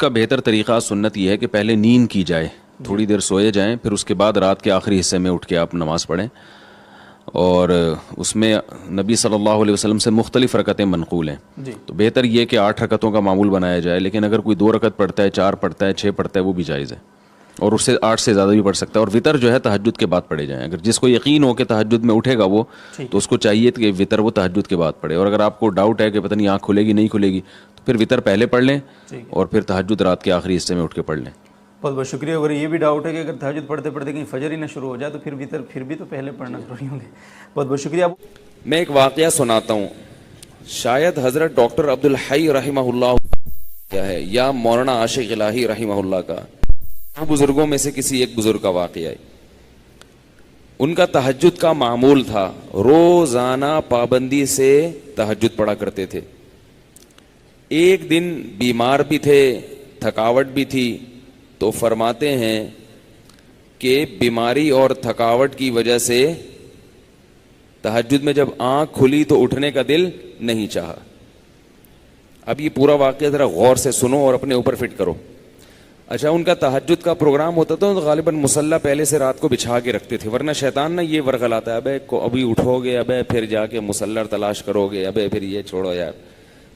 کا بہتر طریقہ سنت یہ ہے کہ پہلے نیند کی جائے, تھوڑی دیر سوئے جائیں, پھر اس کے بعد رات کے آخری حصے میں اٹھ کے آپ نماز پڑھیں. اور اس میں نبی صلی اللہ علیہ وسلم سے مختلف رکعتیں منقول ہیں, تو بہتر یہ کہ 8 رکعتوں کا معمول بنایا جائے, لیکن اگر کوئی 2 رکعت پڑھتا ہے, 4 پڑھتا ہے, 6 پڑھتا ہے, وہ بھی جائز ہے, اور اس سے 8 سے زیادہ بھی پڑھ سکتا ہے. اور وطر جو ہے تہجد کے بعد پڑھے جائیں. اگر جس کو یقین ہو کہ تہجد میں اٹھے گا وہ, تو اس کو چاہیے کہ وطر وہ تہجد کے بعد پڑھے. اور اگر آپ کو ڈاؤٹ ہے کہ پتہ نہیں آنکھ کھلے گی نہیں کھلے گی, تو پھر وطر پہلے پڑھ لیں اور پھر تہجد رات کے آخری حصے میں اٹھ کے پڑھ لیں. بہت بہت شکریہ. اگر یہ بھی ڈاؤٹ ہے کہ اگر تہجد پڑھتے پڑھتے کہیں فجر ہی نہ شروع ہو جائے تو پھر وطر پھر بھی تو پہلے پڑھنا ضروری ہوں گے. بہت بہت شکریہ. میں ایک واقعہ سناتا ہوں. شاید حضرت ڈاکٹر عبدالحی رحمہ اللہ کیا ہے, یا مولانا عاشق الہی رحمہ اللہ کا, بزرگوں میں سے کسی ایک بزرگ کا واقعہ ہے. ان کا تہجد کا معمول تھا, روزانہ پابندی سے تہجد پڑھا کرتے تھے. ایک دن بیمار بھی تھے, تھکاوٹ بھی تھی, تو فرماتے ہیں کہ بیماری اور تھکاوٹ کی وجہ سے تہجد میں جب آنکھ کھلی تو اٹھنے کا دل نہیں چاہا. اب یہ پورا واقعہ ذرا غور سے سنو اور اپنے اوپر فٹ کرو. اچھا, ان کا تہجد کا پروگرام ہوتا تھا تو غالباً مصلی پہلے سے رات کو بچھا کے رکھتے تھے, ورنہ شیطان نا یہ ورغلاتا ہے, ابے ابھی اٹھو گے, ابے پھر جا کے مصلی تلاش کرو گے, ابے پھر یہ چھوڑو یار.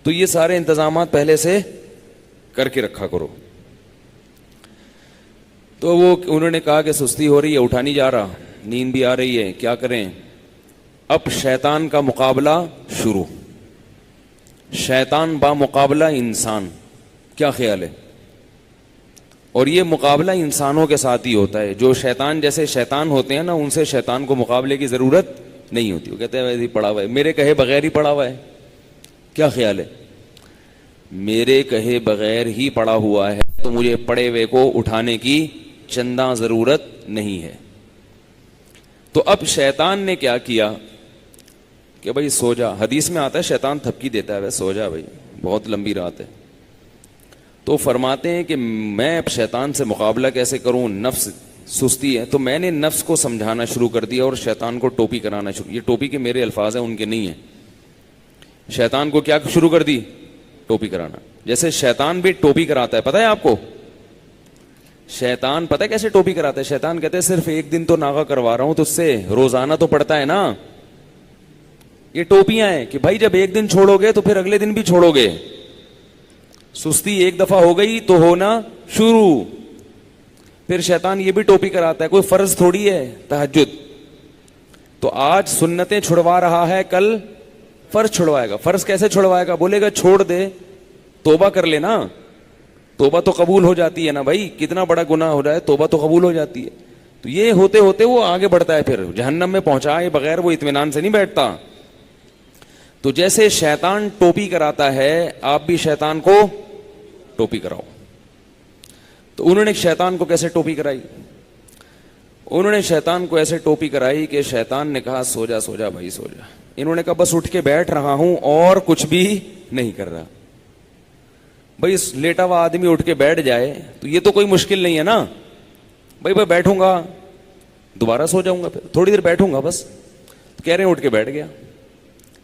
تو یہ سارے انتظامات پہلے سے کر کے رکھا کرو. تو وہ انہوں نے کہا کہ سستی ہو رہی ہے, اٹھا نہیں جا رہا, نیند بھی آ رہی ہے, کیا کریں. اب شیطان کا مقابلہ شروع, شیطان با مقابلہ انسان. کیا خیال ہے؟ اور یہ مقابلہ انسانوں کے ساتھ ہی ہوتا ہے. جو شیطان جیسے شیطان ہوتے ہیں نا, ان سے شیطان کو مقابلے کی ضرورت نہیں ہوتی. وہ کہتے ہیں ویسے ہی پڑا ہوا ہے, میرے کہے بغیر ہی پڑا ہوا ہے. کیا خیال ہے؟ میرے کہے بغیر ہی پڑا ہوا ہے, تو مجھے پڑے ہوئے کو اٹھانے کی چندہ ضرورت نہیں ہے. تو اب شیطان نے کیا کیا کہ بھائی سو جا. حدیث میں آتا ہے شیطان تھپکی دیتا ہے, سو جا بھائی, بہت لمبی رات ہے. تو فرماتے ہیں کہ میں اب شیطان سے مقابلہ کیسے کروں, نفس سستی ہے. تو میں نے نفس کو سمجھانا شروع کر دیا اور شیطان کو ٹوپی کرانا شروع. یہ ٹوپی کے میرے الفاظ ہیں, ان کے نہیں ہیں. شیطان کو کیا شروع کر دی؟ ٹوپی کرانا. جیسے شیطان بھی ٹوپی کراتا ہے, پتہ ہے آپ کو شیطان پتہ ہے کیسے ٹوپی کراتا ہے؟ شیطان کہتے ہیں صرف ایک دن تو ناغہ کروا رہا ہوں, تو اس سے روزانہ تو پڑتا ہے نا. یہ ٹوپیاں ہیں کہ بھائی جب ایک دن چھوڑو گے تو پھر اگلے دن بھی چھوڑو گے. سستی ایک دفعہ ہو گئی تو ہونا شروع. پھر شیطان یہ بھی ٹوپی کراتا ہے, کوئی فرض تھوڑی ہے تہجد. تو آج سنتیں چھڑوا رہا ہے, کل فرض چھڑوائے گا. فرض کیسے چھڑوائے گا؟ بولے گا چھوڑ دے, توبہ کر لینا. توبہ تو قبول ہو جاتی ہے نا بھائی, کتنا بڑا گناہ ہو جائے توبہ تو قبول ہو جاتی ہے. تو یہ ہوتے ہوتے وہ آگے بڑھتا ہے, پھر جہنم میں پہنچائے بغیر وہ اطمینان سے نہیں بیٹھتا. تو جیسے شیطان ٹوپی کراتا ہے, آپ بھی شیطان کو ٹوپی کراؤ. تو انہوں نے شیطان کو کیسے ٹوپی کرائی؟ انہوں نے شیطان کو ایسے ٹوپی کرائی کہ شیطان نے کہا سو جا سو جا بھائی سو جا. انہوں نے کہا بس اٹھ کے بیٹھ رہا ہوں اور کچھ بھی نہیں کر رہا. بھائی لیٹا ہوا آدمی اٹھ کے بیٹھ جائے تو یہ تو کوئی مشکل نہیں ہے نا. بھائی بیٹھوں گا دوبارہ سو جاؤں گا, پھر تھوڑی دیر بیٹھوں گا بس. کہہ رہے ہیں اٹھ کے بیٹھ گیا.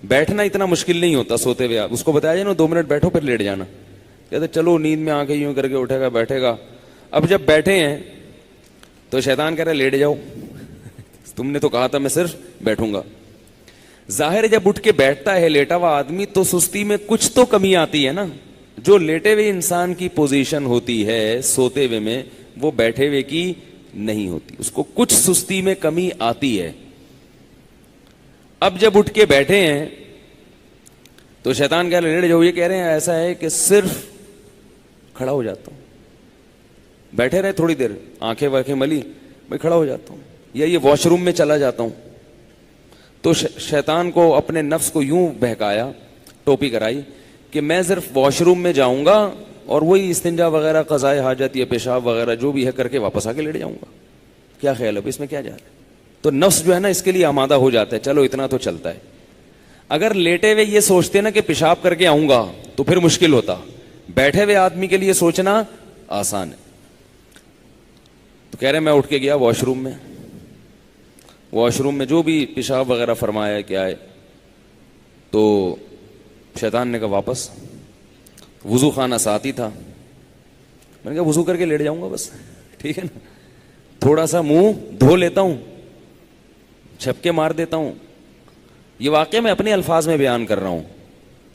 بیٹھنا اتنا مشکل نہیں ہوتا سوتے ہوئے. آپ اس کو بتایا جائے نا 2 منٹ بیٹھو پھر لیٹ جانا, کہتے چلو نیند میں آ کے یوں کر کے اٹھے گا بیٹھے گا. اب جب بیٹھے ہیں تو شیطان کہہ رہا ہے لیٹ جاؤ, تم نے تو کہا تھا میں صرف بیٹھوں گا. ظاہر ہے جب اٹھ کے بیٹھتا ہے لیٹا ہوا آدمی تو سستی میں کچھ تو کمی آتی ہے نا. جو لیٹے ہوئے انسان کی پوزیشن ہوتی ہے سوتے ہوئے میں, وہ بیٹھے ہوئے کی نہیں ہوتی. اس کو کچھ سستی میں کمی آتی ہے. اب جب اٹھ کے بیٹھے ہیں تو شیطان کہہ رہے لیٹ جاؤ. یہ کہہ رہے ہیں ایسا ہے کہ صرف کھڑا ہو جاتا ہوں, بیٹھے رہے تھوڑی دیر, آنکھیں واکھیں ملی, میں کھڑا ہو جاتا ہوں, یا یہ واش روم میں چلا جاتا ہوں. تو شیطان کو اپنے نفس کو یوں بہکایا, ٹوپی کرائی کہ میں صرف واش روم میں جاؤں گا اور وہی استنجا وغیرہ قضائے حاجت یا پیشاب وغیرہ جو بھی ہے کر کے واپس آ کے لیٹ جاؤں گا. کیا خیال ہے اس میں کیا جا رہا ہے؟ تو نفس جو ہے نا اس کے لیے آمادہ ہو جاتا ہے, چلو اتنا تو چلتا ہے. اگر لیٹے ہوئے یہ سوچتے نا کہ پیشاب کر کے آؤں گا تو پھر مشکل ہوتا. بیٹھے ہوئے آدمی کے لیے سوچنا آسان ہے. تو کہہ رہے میں اٹھ کے گیا واش روم میں, واش روم میں جو بھی پیشاب وغیرہ فرمایا کیا ہے, تو شیطان نے کہا واپس. وضو خانہ ساتھ ہی تھا, میں نے کہا وضو کر کے لیٹ جاؤں گا بس, ٹھیک ہے نا, تھوڑا سا منہ دھو لیتا ہوں, چھپکے مار دیتا ہوں. یہ واقعہ میں اپنے الفاظ میں بیان کر رہا ہوں,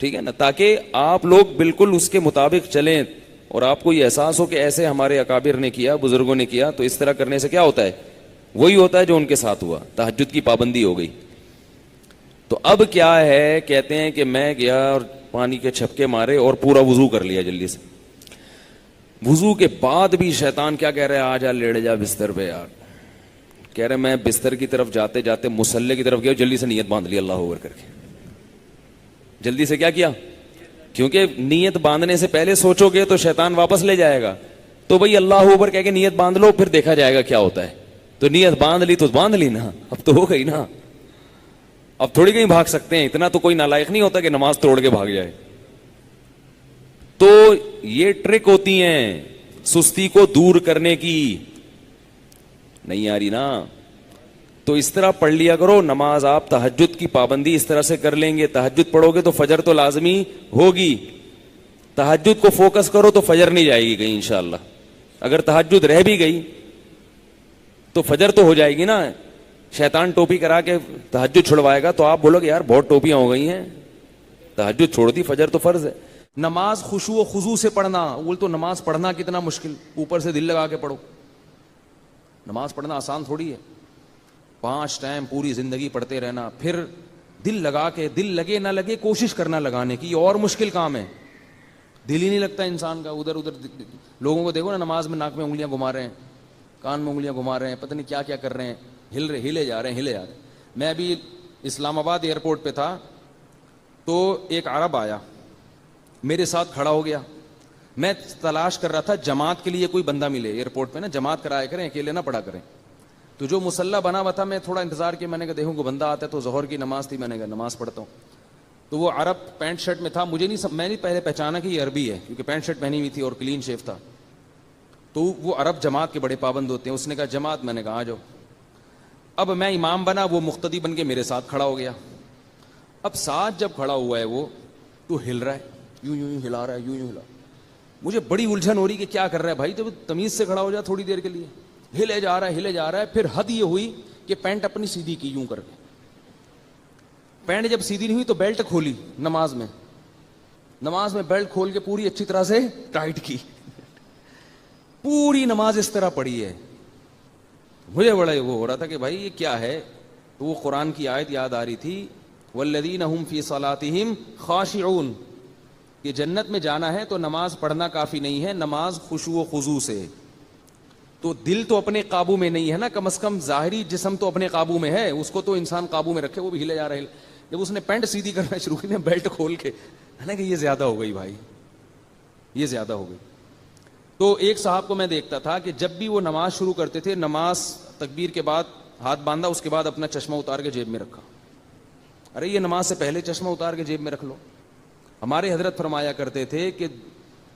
ٹھیک ہے نا, تاکہ آپ لوگ بالکل اس کے مطابق چلیں اور آپ کو یہ احساس ہو کہ ایسے ہمارے اکابر نے کیا, بزرگوں نے کیا, تو اس طرح کرنے سے کیا ہوتا ہے, وہی ہوتا ہے جو ان کے ساتھ ہوا, تہجد کی پابندی ہو گئی. تو اب کیا ہے, کہتے ہیں کہ میں گیا اور پانی کے چھپکے مارے اور پورا وضو کر لیا جلدی سے. وضو کے بعد بھی شیطان کیا کہہ رہا ہے, آ جا لیٹ جا بستر پہ یار. کہہ رہے میں بستر کی طرف جاتے جاتے مصلے کی طرف گیا, جلدی سے نیت باندھ لی اللہ اکبر کر کے. جلدی سے کیا کیا, کیونکہ نیت باندھنے سے پہلے سوچو گے تو شیطان واپس لے جائے گا. تو بھئی اللہ اکبر کہہ کے نیت باندھ لو, پھر دیکھا جائے گا کیا ہوتا ہے. تو نیت باندھ لی تو باندھ لی نا, اب تو ہو گئی نا, اب تھوڑی کہیں بھاگ سکتے ہیں. اتنا تو کوئی نالائق نہیں ہوتا کہ نماز توڑ کے بھاگ جائے. تو یہ ٹرک ہوتی ہیں سستی کو دور کرنے کی. نہیں آ رہی نا, تو اس طرح پڑھ لیا کرو نماز. آپ تہجد کی پابندی اس طرح سے کر لیں گے, تہجد پڑھو گے تو فجر تو لازمی ہوگی. تہجد کو فوکس کرو تو فجر نہیں جائے گی کہیں انشاءاللہ. اگر تہجد رہ بھی گئی تو فجر تو ہو جائے گی نا. شیطان ٹوپی کرا کے تہجد چھڑوائے گا تو آپ بولو گے یار بہت ٹوپیاں ہو گئی ہیں, تہجد چھوڑ دی, فجر تو فرض ہے. نماز خشوع و خضوع سے پڑھنا, بول تو نماز پڑھنا کتنا مشکل, اوپر سے دل لگا کے پڑھو. نماز پڑھنا آسان تھوڑی ہے, 5 ٹائم پوری زندگی پڑھتے رہنا, پھر دل لگا کے, دل لگے نہ لگے کوشش کرنا لگانے کی, یہ اور مشکل کام ہے. دل ہی نہیں لگتا انسان کا, ادھر ادھر لوگوں کو دیکھو نا نماز میں ناک میں انگلیاں گھما رہے ہیں, کان میں انگلیاں گھما رہے ہیں, پتہ نہیں کیا کیا کر رہے ہیں, ہلے جا رہے ہیں. میں ابھی اسلام آباد ایئرپورٹ پہ تھا تو ایک عرب آیا, میرے ساتھ کھڑا ہو گیا. میں تلاش کر رہا تھا جماعت کے لیے کوئی بندہ ملے ایئرپورٹ پہ نا, جماعت کرایا کریں, اکیلے نہ پڑھا کریں. تو جو مصلی بنا ہوا تھا, میں تھوڑا انتظار کیا, میں نے کہا دیکھوں کوئی بندہ آتا ہے. تو ظہر کی نماز تھی, میں نے کہا نماز پڑھتا ہوں. تو وہ عرب پینٹ شرٹ میں تھا, میں نہیں پہلے پہچانا کہ یہ عربی ہے, کیونکہ پینٹ شرٹ پہنی ہوئی تھی اور کلین شیف تھا. تو وہ عرب جماعت کے بڑے پابند ہوتے ہیں. اس نے کہا جماعت, میں نے کہا آ جاؤ. اب میں امام بنا, وہ مقتدی بن کے میرے ساتھ کھڑا ہو گیا. اب ساتھ جب کھڑا ہوا ہے وہ, تو ہل رہا ہے, یوں یوں ہلا رہا ہے, یوں ہلا. مجھے بڑی الجھن ہو رہی کہ کیا کر رہا ہے بھائی, تو تمیز سے کھڑا ہو جا تھوڑی دیر کے لیے. ہلے جا رہا ہے. پھر حد یہ ہوئی کہ پینٹ اپنی سیدھی کی یوں کر کے. پینٹ جب سیدھی نہیں ہوئی تو بیلٹ کھولی نماز میں بیلٹ کھول کے پوری اچھی طرح سے ٹائٹ کی. پوری نماز اس طرح پڑھی ہے. مجھے بڑا وہ ہو رہا تھا کہ بھائی یہ کیا ہے. تو وہ قرآن کی آیت یاد آ رہی تھی, والذین هم فی صلاتہم خاشعون, کہ جنت میں جانا ہے تو نماز پڑھنا کافی نہیں ہے, نماز خشوع و خضوع سے. تو دل تو اپنے قابو میں نہیں ہے نا, کم از کم ظاہری جسم تو اپنے قابو میں ہے, اس کو تو انسان قابو میں رکھے. وہ بھی ہلے جا رہے. جب اس نے پینٹ سیدھی کرنا شروع کی نا بیلٹ کھول کے, ہے نا کہ یہ زیادہ ہو گئی بھائی, یہ زیادہ ہو گئی. تو ایک صاحب کو میں دیکھتا تھا کہ جب بھی وہ نماز شروع کرتے تھے, نماز تکبیر کے بعد ہاتھ باندھا, اس کے بعد اپنا چشمہ اتار کے جیب میں رکھا. ارے یہ نماز سے پہلے چشمہ اتار کے جیب میں رکھ لو. ہمارے حضرت فرمایا کرتے تھے کہ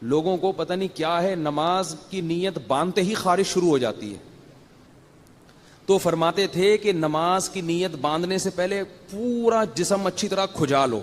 لوگوں کو پتہ نہیں کیا ہے, نماز کی نیت باندھتے ہی خارش شروع ہو جاتی ہے. تو فرماتے تھے کہ نماز کی نیت باندھنے سے پہلے پورا جسم اچھی طرح کھجا لو,